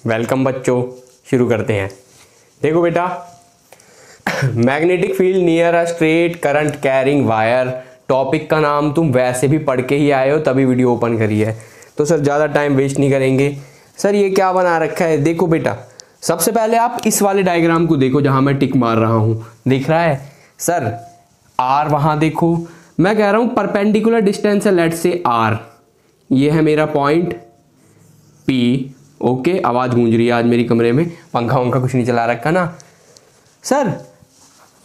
Welcome बच्चों, शुरू करते हैं। देखो बेटा, magnetic field near a straight current carrying wire, topic का नाम तुम वैसे भी पढ़ के ही आए हो, तभी वीडियो ओपन करी है। तो सर ज़्यादा टाइम वेस्ट नहीं करेंगे। सर ये क्या बना रखा है? देखो बेटा, सबसे पहले आप इस वाले डायग्राम को देखो जहाँ मैं टिक मार रहा हूँ, दिख रहा है सर? आर वहाँ देखो, मैं कह रहा हूँ परपेंडिकुलर डिस्टेंस है, लेट से आर, ये है मेरा पॉइंट पी। ओके, आवाज़ गूंज रही है आज मेरी कमरे में, पंखा वंखा कुछ नहीं चला रखा ना। सर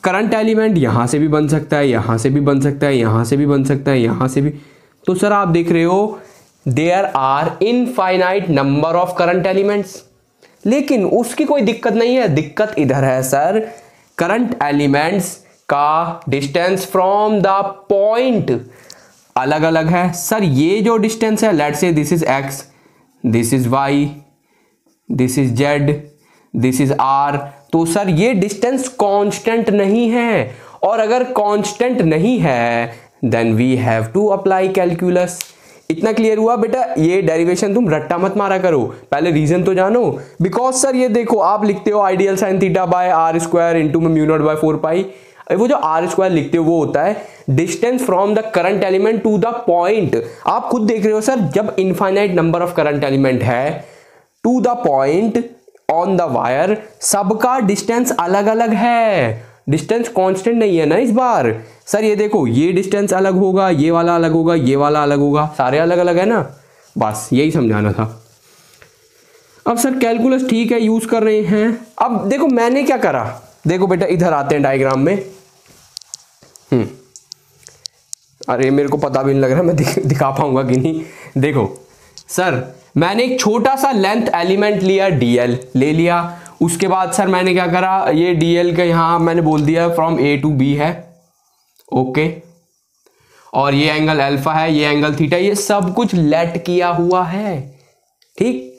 करंट एलिमेंट यहाँ से भी बन सकता है, यहाँ से भी बन सकता है, यहाँ से भी बन सकता है, यहाँ से भी। तो सर आप देख रहे हो there are infinite number of current elements, लेकिन उसकी कोई दिक्कत नहीं है। दिक्कत इधर है सर, करंट एलिमेंट्स का डिस्टेंस फ्रॉम द पॉइंट अलग अलग है। सर ये जो डिस्टेंस है, let's say this is x, this is y, this is z, this is r. तो सर ये डिस्टेंस कांस्टेंट नहीं है, और अगर कांस्टेंट नहीं है then we have to apply calculus. इतना क्लियर हुआ बेटा? ये डेरिवेशन तुम रट्टा मत मारा करो, पहले रीजन तो जानो। बिकॉज सर ये देखो, आप लिखते हो I dl sine theta by r square into में म्यू नॉट बाय 4 पाई। वो जो आर स्क्वायर लिखते हो वो होता है distance from the current element to the point. आप खुद देख रहे हो सर, जब infinite number of current element है to the point on the wire, सबका डिस्टेंस अलग अलग है, डिस्टेंस कांस्टेंट नहीं है ना इस बार। सर ये देखो, ये डिस्टेंस अलग होगा, ये वाला अलग होगा, ये वाला अलग होगा, सारे अलग अलग है ना। बस यही समझाना था। अब सर कैलकुलस ठीक है, यूज कर रहे हैं। अब देखो मैंने क्या करा, देखो बेटा इधर आते हैं डायग्राम में। अरे मेरे को पता भी नहीं लग रहा मैं दिखा पाऊंगा कि नहीं। देखो सर, मैंने एक छोटा सा लेंथ एलिमेंट लिया, डीएल ले लिया। उसके बाद सर मैंने क्या करा, ये डीएल का यहां मैंने बोल दिया फ्रॉम ए टू बी है, ओके। और ये एंगल अल्फा है, ये एंगल थीटा, ये सब कुछ लेट किया हुआ है, ठीक।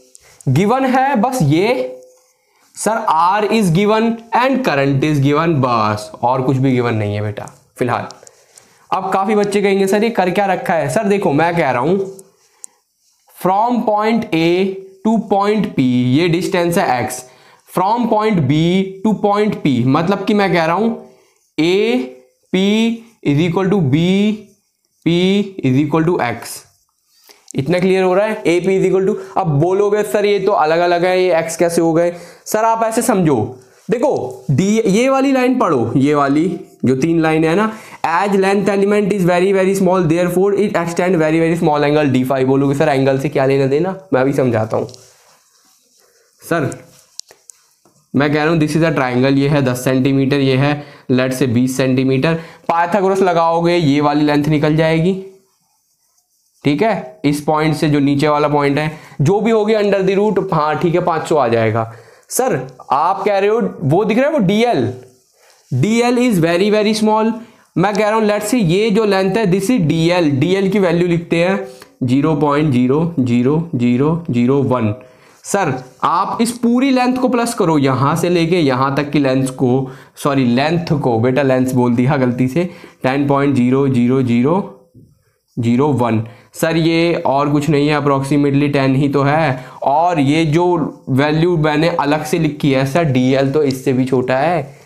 गिवन है बस ये sir, r is given and current is given, बस और कुछ भी गिवन नहीं है बेटा फिलहाल। अब काफी बच्चे कहेंगे सर ये कर क्या रखा है? सर देखो मैं कह रहा हूं from point A to point P, ये डिस्टेंस है x, from point B to point P, मतलब कि मैं कह रहा हूं A P is equal to B, P is equal to x. इतना क्लियर हो रहा है? A P is equal to, अब बोलोगे सर ये तो अलग अलग है, ये एक्स कैसे हो गए? सर आप ऐसे समझो, देखो डी, ये वाली लाइन पढ़ो, ये वाली जो 3 लाइन है ना, as length element is very very small therefore it extend very very small angle d phi. बोलोगे सर एंगल से क्या लेना देना? मैं अभी समझाता हूं सर। मैं कह रहा हूं दिस इज अ ट्राइंगल, ये है 10 सेंटीमीटर, ये है लेट से 20 सेंटीमीटर। पाइथागोरस लगाओगे ये वाली लेंथ निकल जाएगी, ठीक है। इस पॉइंट से जो नीचे वाला पॉइंट है जो भी होगी अंडर द रूट, हाँ ठीक है 500 आ जाएगा। सर आप कह रहे हो वो दिख रहा है वो DL, DL is very very small. मैं कह रहा हूं लेट्स से ये जो लेंथ है दिस इज डीएल, डीएल की वैल्यू लिखते हैं 0.00001। सर आप इस पूरी लेंथ को प्लस करो, यहां से लेके यहां तक की लेंथ को, सॉरी लेंथ को बेटा लेंथ बोल दिया गलती से, 10.00001। सर ये और कुछ नहीं है, अप्रोक्सीमेटली 10 ही तो है। और ये जो वैल्यू मैंने अलग से लिखी है सर, डीएल तो इससे भी छोटा है।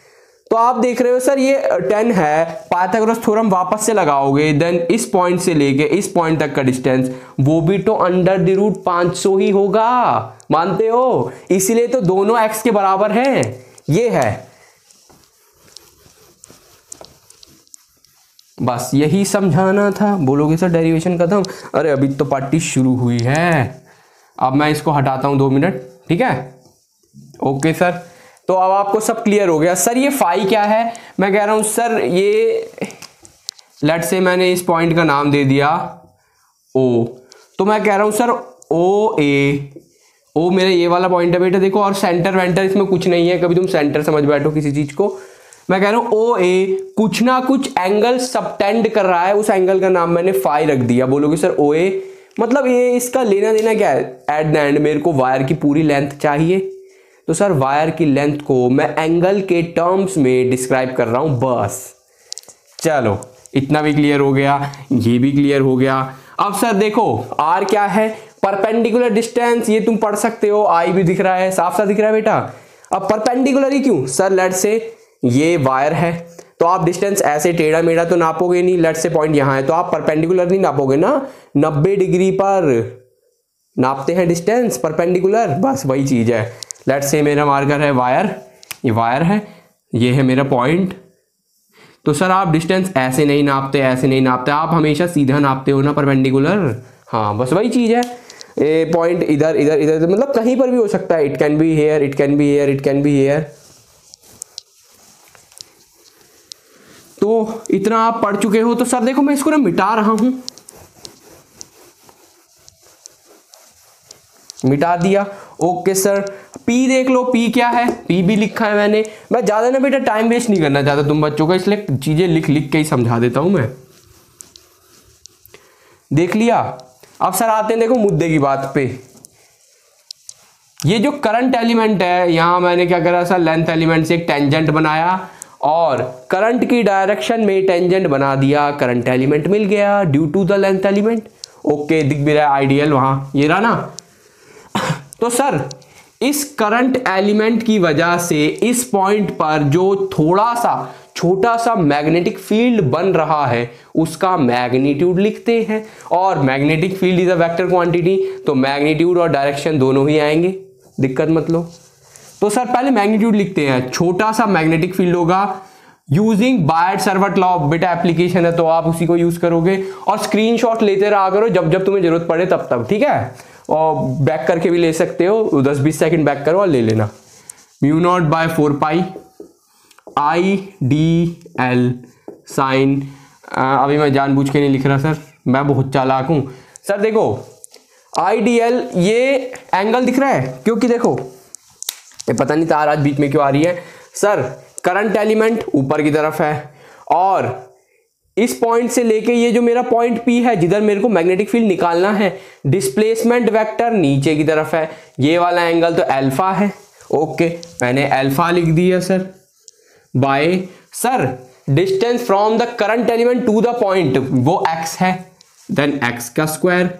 तो आप देख रहे हो सर ये 10 है, पाइथागोरस थ्योरम वापस से लगाओगे, देन इस पॉइंट से लेके इस पॉइंट तक का डिस्टेंस वो भी तो अंडर द रूट 500 ही होगा, मानते हो? इसीलिए तो दोनों एक्स के बराबर हैं। ये है, बस यही समझाना था। बोलोगे सर डेरिवेशन खत्म? अरे अभी तो पार्टी शुरू हुई है। अब मैं इसको हटाता हूं 2 मिनट, ठीक है, ओके सर। तो अब आपको सब क्लियर हो गया। सर ये फाई क्या है? मैं कह रहा हूं सर ये लेट से मैंने इस पॉइंट का नाम दे दिया ओ, तो मैं कह रहा हूं सर ओ ए, ओ मेरा ये वाला पॉइंट है बेटा, देखो। और सेंटर वेंटर इसमें कुछ नहीं है, कभी तुम सेंटर समझ बैठो किसी चीज को। मैं कह रहा हूं ओ ए कुछ ना कुछ एंगल सबटेंड कर रहा है, उस एंगल का नाम मैंने फाई रख दिया। बोलोगे सर ओ ए मतलब ये इसका लेना देना क्या है? एट द एंड मेरे को वायर की पूरी लेंथ चाहिए, तो सर वायर की लेंथ को मैं एंगल के टर्म्स में डिस्क्राइब कर रहा हूं, बस। चलो इतना भी क्लियर हो गया, ये भी क्लियर हो गया। अब सर देखो आर क्या है, परपेंडिकुलर डिस्टेंस ये तुम पढ़ सकते हो, आई भी दिख रहा है, साफ साफ दिख रहा है बेटा। अब परपेंडिकुलर ही क्यों सर, लेट से ये वायर है तो आप डिस्टेंस ऐसे टेढ़ा मेढ़ा तो नापोगे नहीं, लेट से पॉइंट यहां है तो आप परपेंडिकुलर नहीं नापोगे ना, 90 डिग्री पर नापते हैं डिस्टेंस परपेंडिकुलर, बस वही चीज है। लेट से मेरा मार्कर है वायर, ये वायर है, ये है मेरा पॉइंट। तो सर आप डिस्टेंस ऐसे नहीं नापते, ऐसे नहीं नापते, आप हमेशा सीधा नापते हो ना परपेंडिकुलर। हाँ बस वही चीज है, ए पॉइंट इधर इधर इधर मतलब कहीं पर भी हो सकता है, it can be here, it can be here, it can be here. तो इतना आप पढ़ चुके हो। तो सर देखो मैं इसको ना मिटा रहा हूं, मिटा दिया, ओके सर। पी देख लो, पी क्या है, पी भी लिखा है मैंने। मैं ज्यादा ना बेटा टाइम वेस्ट नहीं करना चाहता तुम बच्चों का, इसलिए चीजें लिख लिख के ही समझा देता हूं मैं। देख लिया। अब सर आते हैं देखो मुद्दे की बात पे। ये जो करंट एलिमेंट है, यहां मैंने क्या करा सर, लेंथ एलिमेंट से एक टेंजेंट बनाया और करंट की डायरेक्शन में टेंजेंट बना दिया, करंट एलिमेंट मिल गया due to the length element. Okay दिख भी रहा है आइडियल वहां, ये रहा ना। तो सर इस करंट एलिमेंट की वजह से इस पॉइंट पर जो थोड़ा सा छोटा सा मैग्नेटिक फील्ड बन रहा है उसका मैग्नीट्यूड लिखते हैं, और magnetic field is a vector quantity, तो मैग्नीट्यूड और डायरेक्शन दोनों ही आएंगे, दिक्कत मत लो। तो सर पहले मैग्नीट्यूड लिखते हैं, छोटा सा मैग्नेटिक फील्ड होगा यूजिंग बायट-सावर्त लॉ, बेटा एप्लीकेशन है तो आप उसी को यूज करोगे, और स्क्रीनशॉट लेते रहा करो जब जब तुम्हें जरूरत पड़े तब तब, ठीक है। और बैक करके भी ले सकते हो, 10-20 सेकंड बैक करो और ले लेना। Mu not by 4 pi I d l sine, अभी मैं जानबूझ के नहीं लिख रहा सर, मैं बहुत चालाक हूं। सर देखो आई डी एल, ये एंगल दिख रहा है क्योंकि देखो ये पता नहीं तार आज बीच में क्यों आ रही है। सर करंट एलिमेंट ऊपर की तरफ है और इस पॉइंट से लेके ये जो मेरा पॉइंट P है जिधर मेरे को मैग्नेटिक फील्ड निकालना है, डिस्प्लेसमेंट वेक्टर नीचे की तरफ है, ये वाला एंगल तो अल्फा है। ओके मैंने अल्फा लिख दिया sir. By sir distance from the current element to the point वो x है, देन x का स्क्वायर।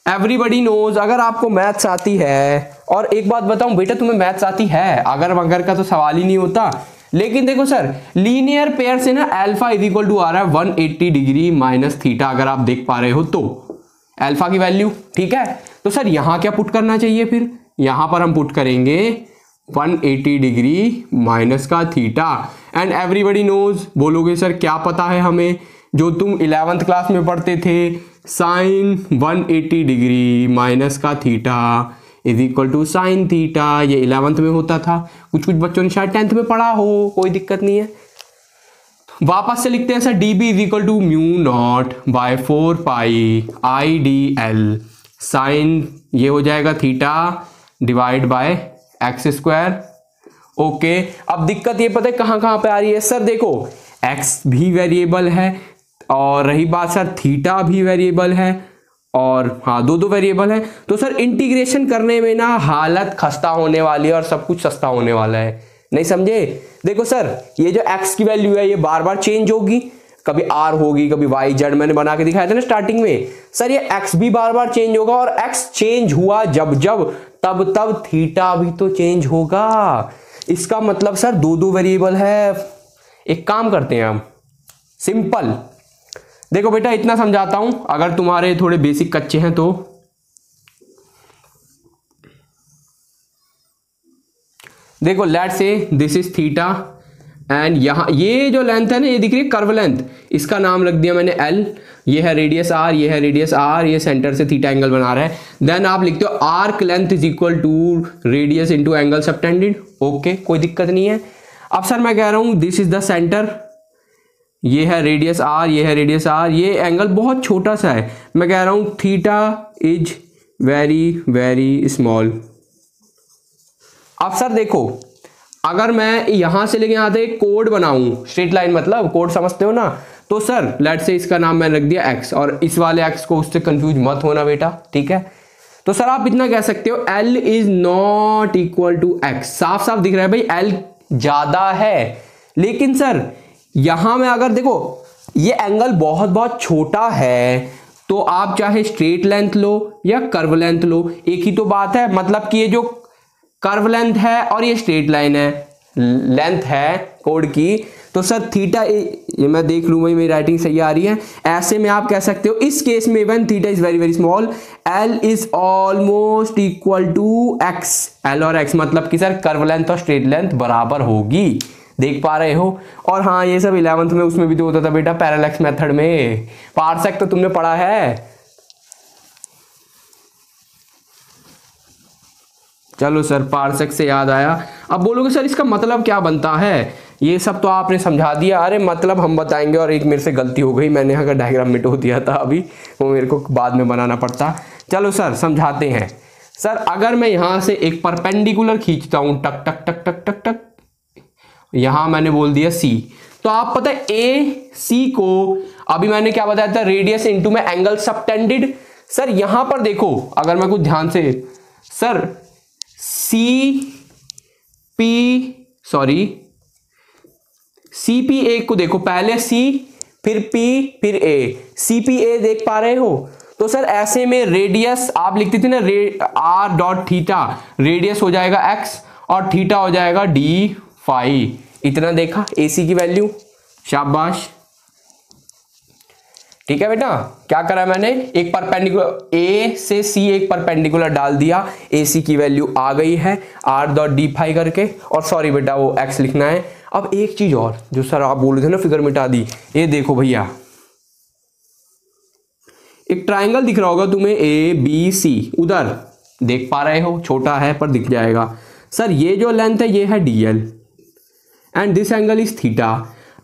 एवरीबडी नोज, अगर आपको मैथ्स आती है, और एक बात बताऊं बेटा तुम्हें मैथ्स आती है, अगर मगर का तो सवाल ही नहीं होता। लेकिन देखो सर लीनियर पेयर से ना अल्फा इज इक्वल टू आ रहा है 180 डिग्री माइनस थीटा, अगर आप देख पा रहे हो तो अल्फा की वैल्यू, ठीक है। तो सर यहां क्या पुट करना चाहिए, फिर यहां पर हम पुट करेंगे 180 डिग्री माइनस का थीटा, एंड एवरीबडी नोज, बोलोगे सर क्या पता है हमें, जो तुम 11th क्लास में पढ़ते थे, साइन 180 डिग्री माइनस का theta is equal to sine theta, ये 11th में होता था, कुछ कुछ बच्चों ने शायद 10th में पढ़ा हो, कोई दिक्कत नहीं है। वापस से लिखते हैं sir d B is equal to mu not by 4 pi I d l sine, ये हो जाएगा theta divide by x square. Okay अब दिक्कत ये पता है कहां कहां पे आ रही है सर, देखो एक्स भी वेरिएबल है और रही बात सर थीटा भी वेरिएबल है, और हाँ दो वेरिएबल है, तो सर इंटीग्रेशन करने में ना हालत खस्ता होने वाली है और सब कुछ सस्ता होने वाला है, नहीं समझे। देखो सर ये जो x की वैल्यू है ये बार बार चेंज होगी, कभी r होगी कभी y z, मैंने बना के दिखाया था ना स्टार्टिंग में। सर ये x भी बार बार चेंज होगा, और x चेंज हुआ जब जब तब तब थीटा भी तो चेंज होगा। इसका मतलब सर दो वेरिएबल है। एक काम करते हैं हम, सिंपल देखो बेटा इतना समझाता हूं, अगर तुम्हारे थोड़े बेसिक कच्चे हैं तो देखो लेट से दिस इज थीटा, एंड यहां ये जो लेंथ है ना ये दिख रही है कर्व लेंथ, इसका नाम रख दिया मैंने L, ये है रेडियस R, ये है रेडियस R, ये सेंटर से थीटा एंगल बना रहा है। देन आप लिखते हो arc length is equal to radius into angle subtended. Okay कोई दिक्कत नहीं है। अब सर मैं कह रहा हूं दिस इज द सेंटर, ये है रेडियस R, ये है रेडियस R, ये एंगल बहुत छोटा सा है, मैं कह रहा हूं theta is very very small. अब सर देखो अगर मैं यहां से लेके यहां तक एक कोड बनाऊं, स्ट्रेट लाइन मतलब कोड समझते हो ना, तो सर लेट से इसका नाम मैंने रख दिया x, और इस वाले x को उससे कंफ्यूज मत होना बेटा, ठीक है। तो सर आप इतना कह सकते हो L is not equal to x, साफ साफ दिख रहा है भाई L ज्यादा है। लेकिन सर यहां में अगर देखो ये एंगल बहुत बहुत छोटा है, तो आप चाहे स्ट्रेट लेंथ लो या कर्व लेंथ लो, एक ही तो बात है। मतलब कि ये जो कर्व लेंथ है और ये स्ट्रेट लाइन है, लेंथ है कोड की, तो सर थीटा, ये मैं देख लूँ भाई मेरी राइटिंग सही आ रही है। ऐसे में आप कह सकते हो इस केस में when theta is very very small l is almost equal to x, l और एक्स मतलब कि सर कर्व लेंथ और स्ट्रेट लेंथ बराबर होगी, देख पा रहे हो। और हाँ ये सब 11th में उसमें भी तो होता था बेटा, पैरेलैक्स मेथड में, पार्सेक तो तुमने पढ़ा है। चलो सर पार्सेक से याद आया, अब बोलोगे सर इसका मतलब क्या बनता है, ये सब तो आपने समझा दिया। अरे मतलब हम बताएंगे, और एक मेरे से गलती हो गई, मैंने यहाँ का डायग्राम मिटो दिया था अभी, वो मेरे को बाद में बनाना पड़ता। चलो सर समझाते हैं। सर अगर मैं यहाँ से एक परपेंडिकुलर खींचता हूँ, टक टक टक टक टक टक, यहाँ मैंने बोल दिया सी, तो आप पता है ए सी को अभी मैंने क्या बताया था, रेडियस इनटू में एंगल सबटेंडेड। सर यहां पर देखो अगर मैं कुछ ध्यान से, सर सी पी ए को देखो, पहले सी फिर पी फिर ए, सी पी ए देख पा रहे हो। तो सर ऐसे में रेडियस आप लिखते थे ना, आर डॉट थीटा, रेडियस हो जाएगा एक्स और थीटा हो जाएगा डी फाई, इतना देखा AC की वैल्यू, शाबाश। ठीक है बेटा, क्या करा मैंने, एक परपेंडिकुलर A से C एक परपेंडिकुलर डाल दिया, AC की वैल्यू आ गई है R डॉट डी फाई करके, और सॉरी बेटा वो X लिखना है। अब एक चीज और जो सर आप बोल रहे थे ना फिगर मिटा दी, ये देखो भैया एक ट्राइंगल दिख रहा होगा तुम्हें ABC, उधर देख पा रहे हो, छोटा है पर दिख जाएगा। सर ये जो लेंथ है ये है DL and this angle is theta.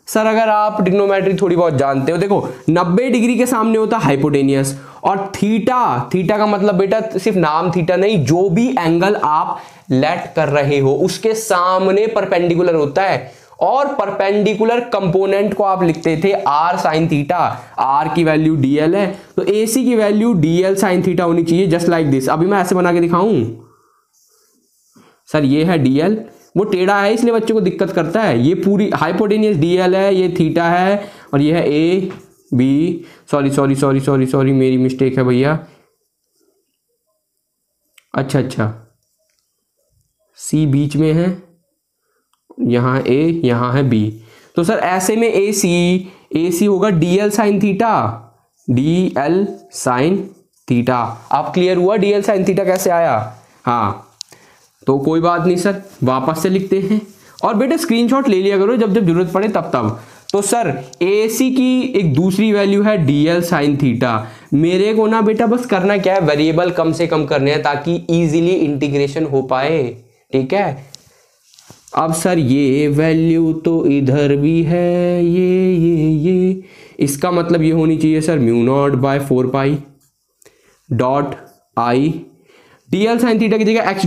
Sir अगर आप ट्रिग्नोमेट्री थोड़ी बहुत जानते हो, देखो 90 डिग्री के सामने होता है हाइपोटेनियस, और थीटा का मतलब बेटा सिर्फ नाम थीटा नहीं, जो भी एंगल आप लेट कर रहे हो उसके सामने परपेंडिकुलर होता है। और परपेंडिकुलर कंपोनेंट को आप लिखते थे आर साइन थीटा, आर की वैल्यू DL है तो AC की वैल्यू DL साइन थीटा होनी चाहिए, जस्ट लाइक दिस। अभी मैं ऐसे बना के दिखाऊं, सर ये है DL, वो टेढ़ा है इसलिए बच्चे को दिक्कत करता है, ये पूरी हाइपोटेनियस DL है, ये थीटा है, और ये है A B, सॉरी मेरी मिस्टेक है भैया, अच्छा C बीच में है, यहाँ A यहाँ है B, तो सर ऐसे में AC होगा DL sine theta, DL sine theta. आप क्लियर हुआ DL साइन थीटा कैसे आया? हाँ तो कोई बात नहीं सर, वापस से लिखते हैं, और बेटा स्क्रीनशॉट ले लिया करो जब जरूरत पड़े तब। तो सर AC की एक दूसरी वैल्यू है DL साइन थीटा। मेरे को ना बेटा बस करना क्या है, वेरिएबल कम से कम करने हैं ताकि इजीली इंटीग्रेशन हो पाए, ठीक है। अब सर ये वैल्यू तो इधर भी है, ये इसका मतलब ये होनी चाहिए sir mu not by 4 pi dot I, DL sine theta की जगह x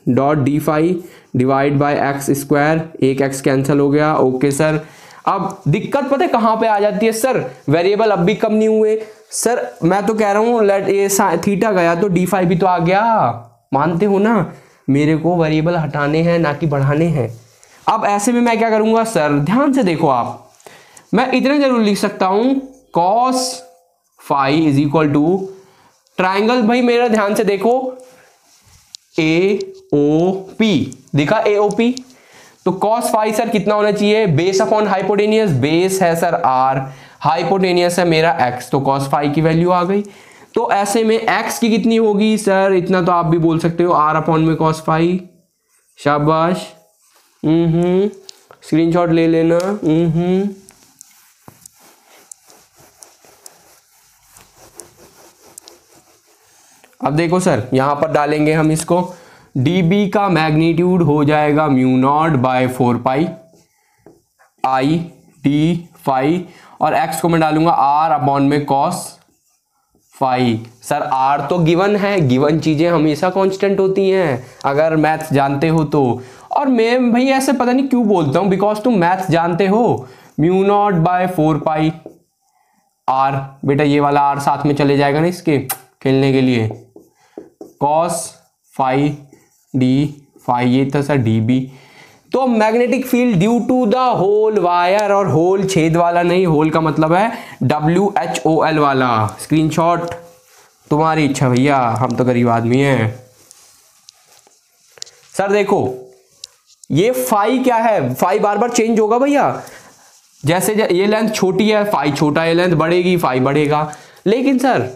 dot d phi divide by x square, एक x कैंसिल हो गया, ओके सर। अब दिक्कत पता है कहाँ पे आ जाती है सर, वेरिएबल अब भी कम नहीं हुए। सर मैं तो कह रहा हूँ लेट ए थीटा गया तो डी फाई भी तो आ गया, मानते हो ना, मेरे को वेरिएबल हटाने हैं ना कि बढ़ाने हैं। अब ऐसे में मैं क्या करूंगा सर, ध्यान से देखो आप, मैं इतना जरूर लिख सकता हूं cos phi is equal to triangle, भाई मेरा ध्यान से देखो AOP, दिखा AOP, तो cos फाई सर कितना होना चाहिए, बेस अपॉन हाइपोटेनियस, बेस है सर R, हाइपोटेनियस है मेरा X, तो cos फाई की वैल्यू आ गई। तो ऐसे में X की कितनी होगी सर, इतना तो आप भी बोल सकते हो R अपॉन में cos फाई, शाबाश, स्क्रीनशॉट ले लेना। अब देखो सर यहां पर डालेंगे हम इसको, dB का मैग्नीट्यूड हो जाएगा mu not by 4 pi I d phi, और x को मैं डालूंगा R अपॉन में cos फाई। सर R तो गिवन है, गिवन चीजें हमेशा कांस्टेंट होती हैं अगर मैथ जानते हो तो। और मैं भाई ऐसे पता नहीं क्यों बोलता हूं, बिकॉज तुम मैथ जानते हो, mu naught by 4 pi R, बेटा ये वाला R साथ में चले जाएगा ना इसके खेलने के लिए, cos फाई डी फाई, ये था सर dB, तो magnetic field due to the whole wire, और होल छेद वाला नहीं, होल का मतलब है WHOL वाला। स्क्रीनशॉट तुम्हारी इच्छा भैया, हम तो गरीब आदमी हैं। सर देखो ये फाई क्या है, फाई बार बार चेंज होगा भैया, जैसे ये लेंथ छोटी है फाई छोटा, ये लेंथ बढ़ेगी फाई बढ़ेगा। लेकिन सर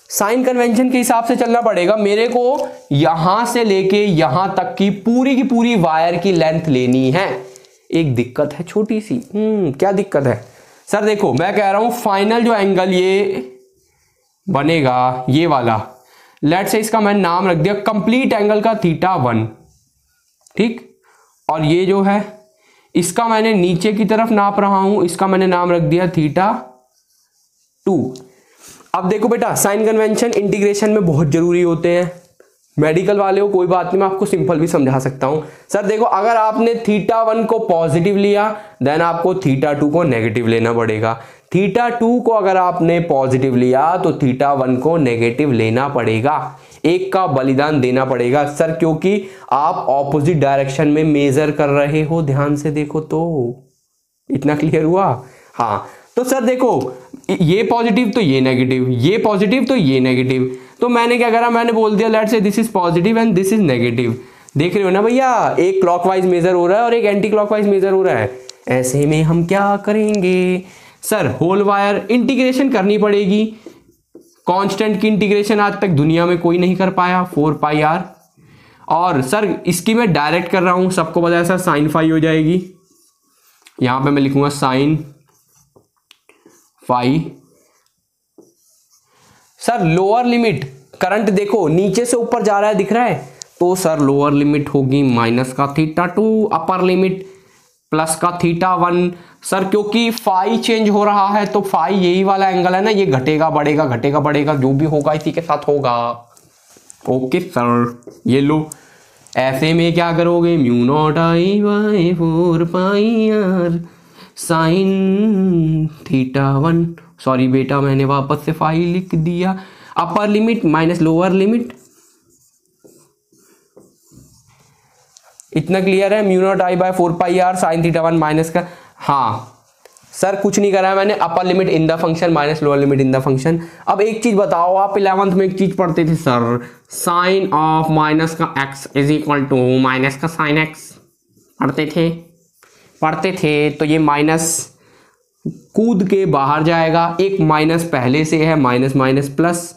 साइन कन्वेंशन के हिसाब से चलना पड़ेगा, मेरे को यहां से लेके यहां तक की पूरी वायर की लेंथ लेनी है। एक दिक्कत है छोटी सी। क्या दिक्कत है सर? देखो मैं कह रहा हूं फाइनल जो एंगल ये बनेगा ये वाला, लेट्स से इसका मैंने नाम रख दिया कंप्लीट एंगल का θ1, ठीक। और ये जो है इसका मैंने नीचे की तरफ नाप रहा हूं, इसका मैंने नाम रख दिया θ2। अब देखो बेटा साइन कन्वेंशन इंटीग्रेशन में बहुत जरूरी होते हैं। मेडिकल वाले हो कोई बात नहीं, मैं आपको सिंपल भी समझा सकता हूं। सर देखो अगर आपने θ1 को पॉजिटिव लिया देन आपको θ2 को नेगेटिव लेना पड़ेगा। θ2 को अगर आपने पॉजिटिव लिया तो θ1 को नेगेटिव लेना पड़ेगा, एक का बलिदान देना पड़ेगा। सर क्योंकि आप ऑपोजिट डायरेक्शन में मेजर कर रहे हो, ध्यान से देखो तो। इतना क्लियर हुआ? हाँ तो सर देखो ये पॉजिटिव तो ये नेगेटिव, ये पॉजिटिव तो ये नेगेटिव, तो मैंने क्या करा, मैंने बोल दिया let's say this is positive and this is negative. देख रहे हो ना भैया, एक क्लॉकवाइज मेजर हो रहा है और एक एंटी क्लॉकवाइज मेजर हो रहा है। ऐसे में हम क्या करेंगे सर, होल वायर इंटीग्रेशन करनी पड़ेगी। कांस्टेंट की इंटीग्रेशन आज तक दुनिया में कोई नहीं कर पाया, 4πr। और सर इसकी मैं डायरेक्ट कर रहा हूं, सबको पता है सर साइन फाई हो जाएगी। यहां पे मैं लिखूंगा sine phi. Sir lower limit current देखो नीचे से ऊपर जा रहा है, दिख रहा है, तो सर लोअर लिमिट होगी माइनस का θ2, अपर लिमिट प्लस का θ1। सर क्योंकि फाई चेंज हो रहा है तो फाई यही वाला एंगल है ना, ये घटेगा बढ़ेगा घटेगा बढ़ेगा, जो भी होगा इसी के साथ होगा। ओके सर ये लो, ऐसे में क्या करोगे, μ0I/4πr साइन θ1। सॉरी बेटा मैंने वापस से फाई लिख दिया। Upper limit minus lower limit, इतना क्लियर है। μ0I/4πr साइन θ1 माइनस का, हाँ सर कुछ नहीं करा है मैंने, upper limit in the function minus lower limit in the function. अब एक चीज बताओ, आप 11th में एक चीज पढ़ते थे सर, साइन ऑफ माइनस का x is equal to minus का साइन x, पढ़ते थे। तो ये माइनस कूद के बाहर जाएगा, एक माइनस पहले से है, माइनस माइनस प्लस,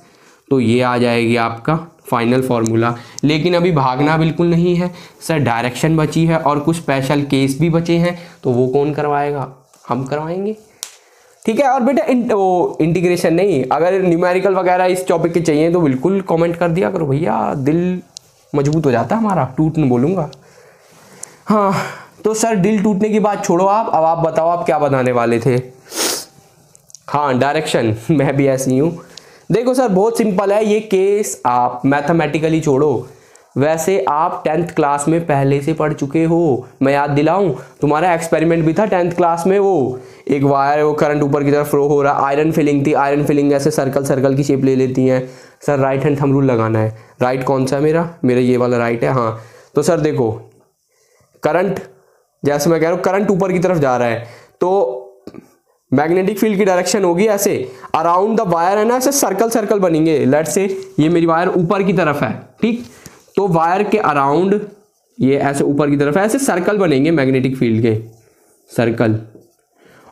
तो ये आ जाएगी आपका फाइनल फॉर्मूला। लेकिन अभी भागना बिल्कुल नहीं है सर, डायरेक्शन बची है और कुछ स्पेशल केस भी बचे हैं, तो वो कौन करवाएगा, हम करवाएंगे, ठीक है। और बेटा वो इंटीग्रेशन नहीं, अगर न्यूमेरिकल वगैरह इस टॉपिक के चाहिए तो बिल्कुल कमेंट कर दिया करो भैया, दिल मजबूत हो जाता है हमारा, टूट नहीं बोलूँगा। हाँ तो सर दिल टूटने की बात छोड़ो आप, अब आप बताओ आप क्या बताने वाले थे। हाँ डायरेक्शन, मैं भी ऐसी हूँ। देखो सर बहुत सिंपल है ये केस, आप मैथमेटिकली छोड़ो, वैसे आप 10th क्लास में पहले से पढ़ चुके हो। मैं याद दिलाऊं, तुम्हारा एक्सपेरिमेंट भी था 10th क्लास में, वो एक वायर वो करंट ऊपर की तरफ फ्लो हो रहा, आयरन फिलिंग थी, आयरन फिलिंग ऐसे सर्कल सर्कल की शेप ले लेती हैं। Sir right hand thumb rule लगाना है, राइट कौन सा है मेरा ये वाला राइट है। हाँ तो सर देखो करंट, जैसे मैं कह रहा हूँ करंट ऊपर की तरफ जा रहा है, तो मैग्नेटिक फील्ड की डायरेक्शन होगी ऐसे अराउंड द वायर, है ना, ऐसे सर्कल सर्कल बनेंगे। लेट्स से ये मेरी वायर ऊपर की तरफ है, ठीक, तो वायर के अराउंड ये ऐसे ऊपर की तरफ है, ऐसे सर्कल बनेंगे मैग्नेटिक फील्ड के सर्कल।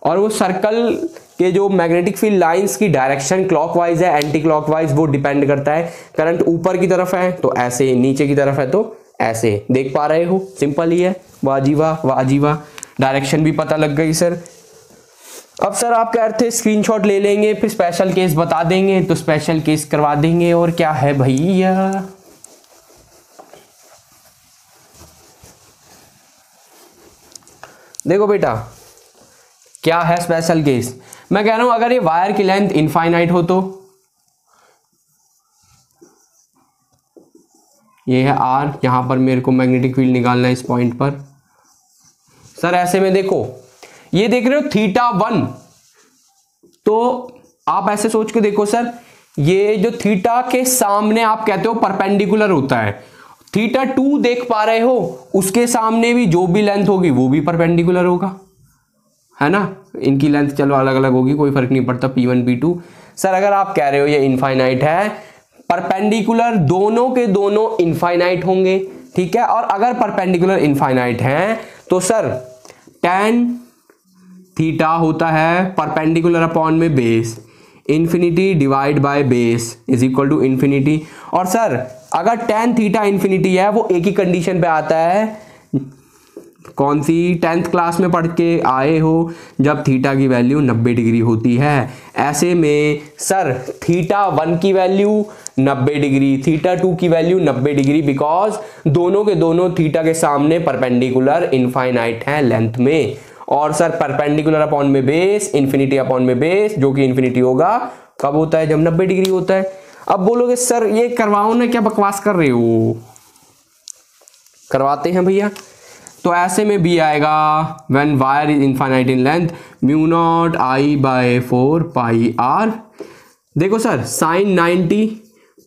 और वो सर्कल के जो मैग्नेटिक फील्ड लाइंस की डायरेक्शन क्लॉकवाइज है एंटी क्लॉकवाइज, वो डिपेंड करता है। करंट ऊपर की तरफ है तो ऐसे, नीचे की तरफ है तो ऐसे, देख पा रहे हो, सिंपल ही है। वाजीवा वाजीवा, डायरेक्शन भी पता लग गई सर। अब सर आप कह रहे थे स्क्रीनशॉट ले लेंगे फिर स्पेशल केस बता देंगे, तो स्पेशल केस करवा देंगे। और क्या है भैया, देखो बेटा क्या है स्पेशल केस, मैं कह रहा हूं अगर ये वायर की लेंथ इनफाइनाइट हो तो ये है r, यहां पर मेरे को मैग्नेटिक फील्ड निकालना है इस पॉइंट पर। सर ऐसे में देखो ये देख रहे हो θ1, तो आप ऐसे सोच के देखो सर, ये जो थीटा के सामने आप कहते हो परपेंडिकुलर होता है, थीटा 2 देख पा रहे हो, उसके सामने भी जो भी लेंथ होगी वो भी परपेंडिकुलर होगा, है ना। इनकी लेंथ चलो अलग अलग होगी, कोई फर्क नहीं पड़ता, P1 P2। सर अगर आप कह रहे हो ये इनफाइनाइट है, परपेंडिकुलर दोनों के दोनों इनफाइनाइट होंगे, ठीक है। और अगर परपेंडिकुलर इनफाइनाइट हैं तो सर tan थीटा होता है परपेंडिकुलर अपॉन में base, infinity divide by base is equal to infinity. और सर अगर tan थीटा इन्फिनिटी है, वो एक ही कंडीशन पे आता है, कौन सी, 10th क्लास में पढ़ के आए हो, जब थीटा की वैल्यू 90 डिग्री होती है। ऐसे में सर थीटा 1 की वैल्यू 90 डिग्री, थीटा 2 की वैल्यू 90 डिग्री, बिकॉज दोनों के दोनों थीटा के सामने परपेंडिकुलर इनफाइनाइट हैं लेंथ में। और सर परपेंडिकुलर अपॉन में बेस, इन्फिनिटी अपॉन में बेस, जो कि इन्फिनिटी होगा कब होता है, जब 90 डिग्री होता है। अब बोलोगे सर ये करवाओ ना, क्या बकवास कर रहे हो, करवाते हैं भैया। तो ऐसे में भी आएगा when wire is infinite in length mu not I by 4 pi r. देखो सर साइन 90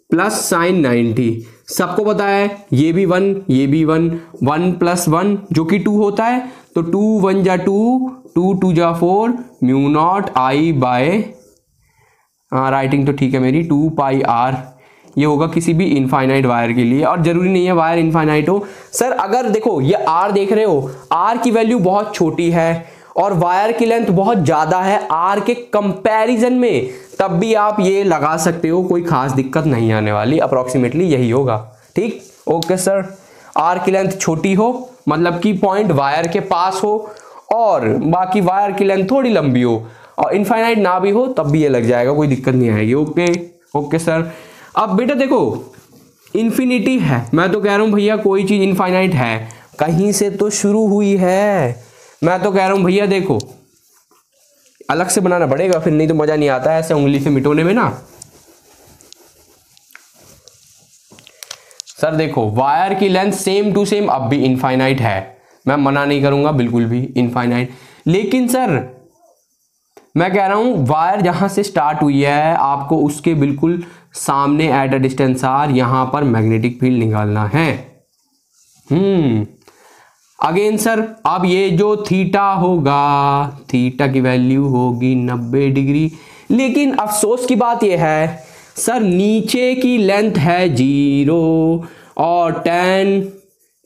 प्लस साइन 90 सबको पता है, ये भी 1 ये भी 1, 1 प्लस 1 जो कि 2 होता है, तो 2 1 जा 2, 2 2 जा 4, mu not I bye, writing तो ठीक है मेरी, 2 पाई आर। ये होगा किसी भी इनफाइनाइट वायर के लिए, और जरूरी नहीं है वायर इनफाइनाइट हो। सर अगर देखो ये आर देख रहे हो, आर की वैल्यू बहुत छोटी है और वायर की लेंथ बहुत ज्यादा है आर के कंपैरिजन में, तब भी आप ये लगा सकते हो, कोई खास दिक्कत नहीं आने वाली, अप्रोक्सीमेटली यही होगा, ठीक। ओके सर, आर की लेंथ छोटी हो मतलब कि पॉइंट वायर के पास हो, और बाकी वायर की लेंथ थोड़ी लंबी हो, और इनफाइनाइट ना भी हो तब भी ये लग जाएगा, कोई दिक्कत नहीं आएगी। Okay okay sir. अब बेटा देखो इन्फिनिटी है, मैं तो कह रहा हूं भैया कोई चीज इनफाइनाइट है कहीं से तो शुरू हुई है, मैं तो कह रहा हूं भैया देखो अलग से बनाना पड़ेगा, फिर नहीं तो मजा नहीं आता है ऐसे उंगली से मिटोने में ना। सर देखो वायर की लेंथ सेम टू सेम अब भी इनफाइनाइट है, मैं मना नहीं करूंगा बिल्कुल भी इनफाइनाइट, लेकिन सर मैं कह रहा हूं वायर जहां से स्टार्ट हुई है आपको उसके बिल्कुल सामने एट अ डिस्टेंस आर यहां पर मैग्नेटिक फील्ड निकालना है। अगेन सर अब ये जो थीटा होगा, थीटा की वैल्यू होगी 90 डिग्री, लेकिन अफसोस की बात यह है सर नीचे की लेंथ है 0 और tan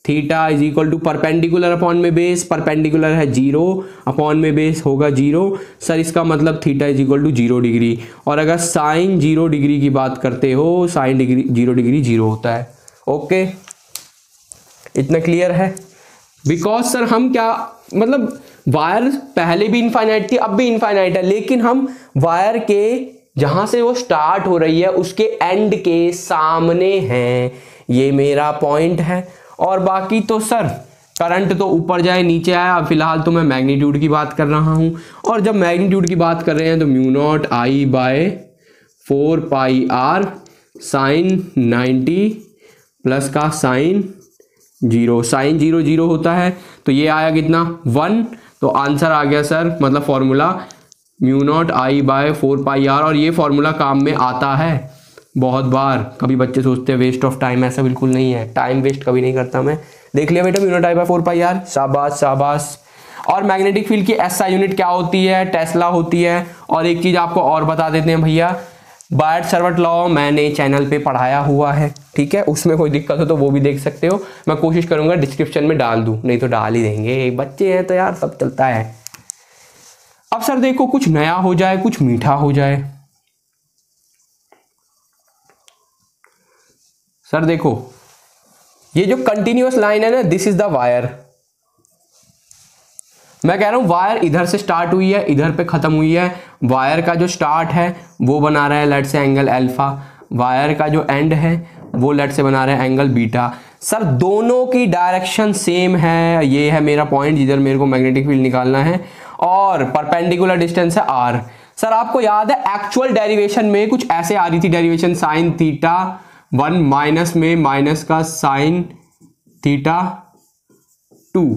theta is equal to perpendicular upon में बेस, परपेंडिकुलर है 0 अपॉन में बेस होगा 0। सर इसका मतलब theta is equal to 0 degree, और अगर साइन 0 डिग्री की बात करते हो साइन 0 डिग्री 0 होता है। ओके इतना क्लियर है। बिकॉज सर हम क्या मतलब वायर पहले भी इनफाइनाइट थी अब भी इनफाइनाइट है, लेकिन हम वायर के जहां से वो स्टार्ट हो रही है उसके एंड के सामने हैं, ये मेरा पॉइंट है। और बाकी तो सर करंट तो ऊपर जाए नीचे आए, अब फिलहाल तो मैं मैग्नीट्यूड की बात कर रहा हूं, और जब मैग्नीट्यूड की बात कर रहे हैं तो mu not I by 4 pi r sine 90 plus का साइन 0, साइन 0 0 होता है, तो ये आया कितना 1, तो आंसर आ गया सर, मतलब formula mu not I by 4 pi r. और ये फॉर्मूला काम में आता है बहुत बार, कभी बच्चे सोचते हैं वेस्ट ऑफ टाइम, ऐसा बिल्कुल नहीं है, टाइम वेस्ट कभी नहीं करता मैं। देख लिया बेटा mu not I by 4 pi r, शाबाश शाबाश। और मैग्नेटिक फील्ड की एसआई यूनिट क्या होती है, टेस्ला होती है। और एक चीज आपको और बता देते हैं भैया, बायट सर्वट लॉ मैंने चैनल पे पढ़ाया हुआ है, ठीक है, उसमें कोई दिक्कत हो तो वो भी देख सकते हो, मैं कोशिश करूंगा डिस्क्रिप्शन में डाल दूं, नहीं तो डाल ही देंगे, बच्चे हैं तो यार सब चलता है। अब सर देखो कुछ नया हो जाए कुछ मीठा हो जाए। सर देखो ये जो कंटिन्यूअस लाइन है ना, दिस इज द वायर, मैं कह रहा हूं वायर इधर से स्टार्ट हुई है इधर पे खत्म हुई है, वायर का जो स्टार्ट है वो बना रहा है लेट से एंगल अल्फा, वायर का जो एंड है वो लेट से बना रहा है एंगल बीटा। सर दोनों की डायरेक्शन सेम है, ये है मेरा पॉइंट जिधर मेरे को मैग्नेटिक फील्ड निकालना है, और परपेंडिकुलर डिस्टेंस है आर। सर आपको याद है एक्चुअल डेरिवेशन में कुछ ऐसे आ रही थी डेरिवेशन, साइन थीटा 1 माइनस में माइनस का साइन थीटा 2,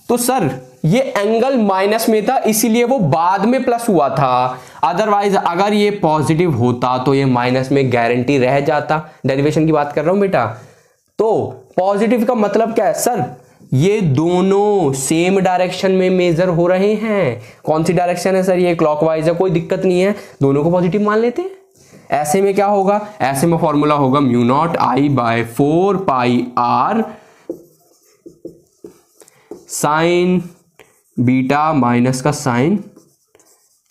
तो सर ये एंगल माइनस में था इसीलिए वो बाद में प्लस हुआ था, अदरवाइज अगर ये पॉजिटिव होता तो ये माइनस में गारंटी रह जाता। डेरिवेशन की बात कर रहा हूं बेटा, तो पॉजिटिव का मतलब क्या है सर, ये दोनों सेम डायरेक्शन में मेजर हो रहे हैं। कौन सी डायरेक्शन है सर, ये क्लॉकवाइज है, कोई दिक्कत नहीं है, दोनों को पॉजिटिव मान लेते हैं। ऐसे में क्या होगा, ऐसे में फॉर्मूला होगा mu not I by 4 pi r sine beta minus का साइन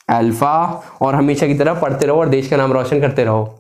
अल्फा। और हमेशा की तरह पढ़ते रहो और देश का नाम रोशन करते रहो।